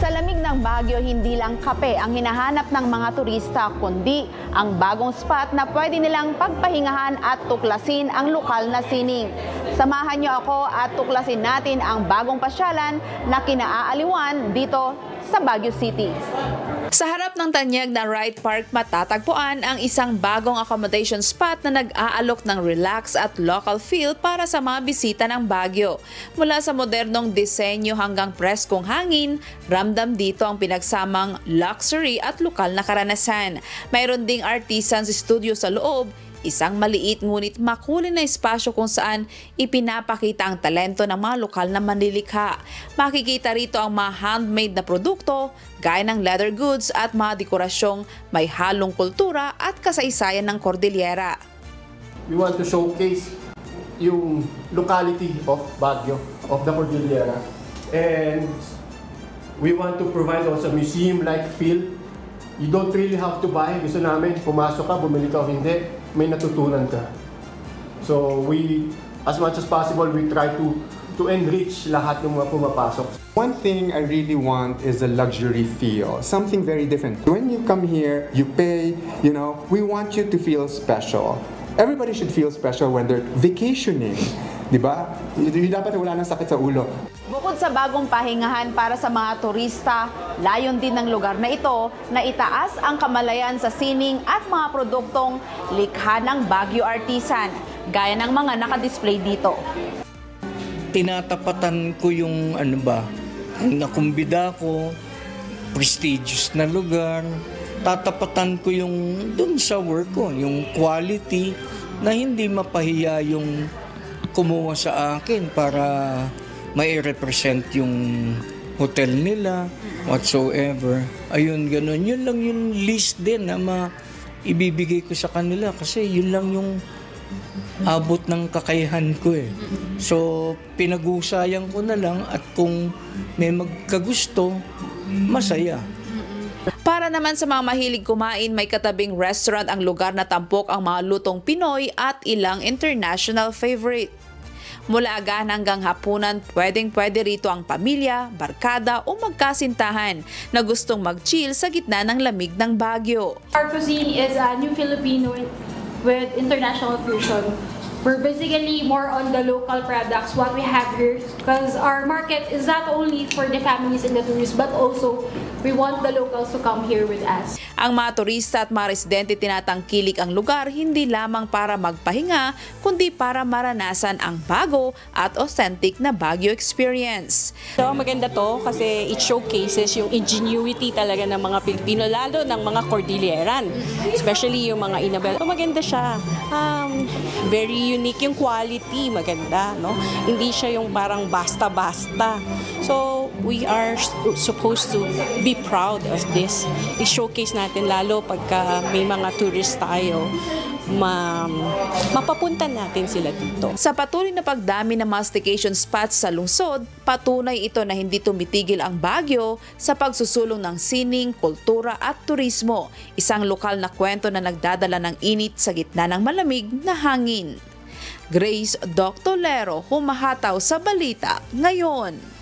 Sa lamig ng Baguio, hindi lang kape ang hinahanap ng mga turista, kundi ang bagong spot na pwede nilang pagpahingahan at tuklasin ang lokal na sining. Samahan niyo ako at tuklasin natin ang bagong pasyalan na kinaaaliwan dito sa Baguio City. Sa harap ng tanyag na Wright Park, matatagpuan ang isang bagong accommodation spot na nag-aalok ng relax at local feel para sa mga bisita ng Baguio. Mula sa modernong disenyo hanggang preskong hangin, ramdam dito ang pinagsamang luxury at lokal na karanasan. Mayroon ding artisans studio sa loob, isang maliit ngunit makulay na espasyo kung saan ipinapakita ang talento ng mga lokal na manlilikha. Makikita rito ang mga handmade na produkto, gaya ng leather goods at mga dekorasyong may halong kultura at kasaysayan ng Cordillera. We want to showcase yung locality of Baguio, of the Cordillera. And we want to provide also museum-like feel. You don't really have to buy. Gusto namin, pumasok ka, bumili ka o hindi, may natutunan ka. So we, as much as possible, we try to enrich lahat ng mga pumapasok. One thing I really want is a luxury feel, something very different. When you come here, you pay, we want you to feel special. Everybody should feel special when they're vacationing. Diba? Dapat wala nang sakit sa ulo. Bukod sa bagong pahingahan para sa mga turista, layon din ng lugar na ito na itaas ang kamalayan sa sining at mga produktong likha ng Baguio artisan, gaya ng mga nakadisplay dito. Tinatapatan ko yung ang nakumbida ko, prestigious na lugar, tatapatan ko yung dun sa work ko, yung quality na hindi mapahiya yung kumuha sa akin para mai-represent yung hotel nila, whatsoever. Ayun, ganun. Yun lang yung list din na ibibigay ko sa kanila kasi yun lang yung abot ng kakayahan ko eh. So, pinag-uusayang ko na lang at kung may magkagusto, masaya. Para naman sa mga mahilig kumain, may katabing restaurant ang lugar na tampok ang mga lutong Pinoy at ilang international favorite. Mula agahan hanggang hapunan, pwedeng-pwede rito ang pamilya, barkada o magkasintahan na gustong mag-chill sa gitna ng lamig ng Baguio. Our cuisine is a new Filipino with international fusion. We're basically more on the local products, what we have here, because our market is not only for the families and the tourists, but also we want the locals to come here with us. Ang mga turista at mga residente tinatangkilik ang lugar hindi lamang para magpahinga, kundi para maranasan ang bago at authentic na Baguio experience. So maganda to kasi it showcases yung ingenuity talaga ng mga Pilipino, lalo ng mga Cordilleran, especially yung mga Inabel. So maganda siya, very unique yung quality, maganda, no? Hindi siya yung parang basta-basta. So we are supposed to be proud of this. I-showcase natin lalo pagka may mga tourist tayo, mapapunta natin sila dito. Sa patuloy na pagdami ng mga staycation spots sa lungsod, patunay ito na hindi tumitigil ang Baguio sa pagsusulong ng sining, kultura at turismo. Isang lokal na kwento na nagdadala ng init sa gitna ng malamig na hangin. Grace Doctolero, humahataw sa balita ngayon.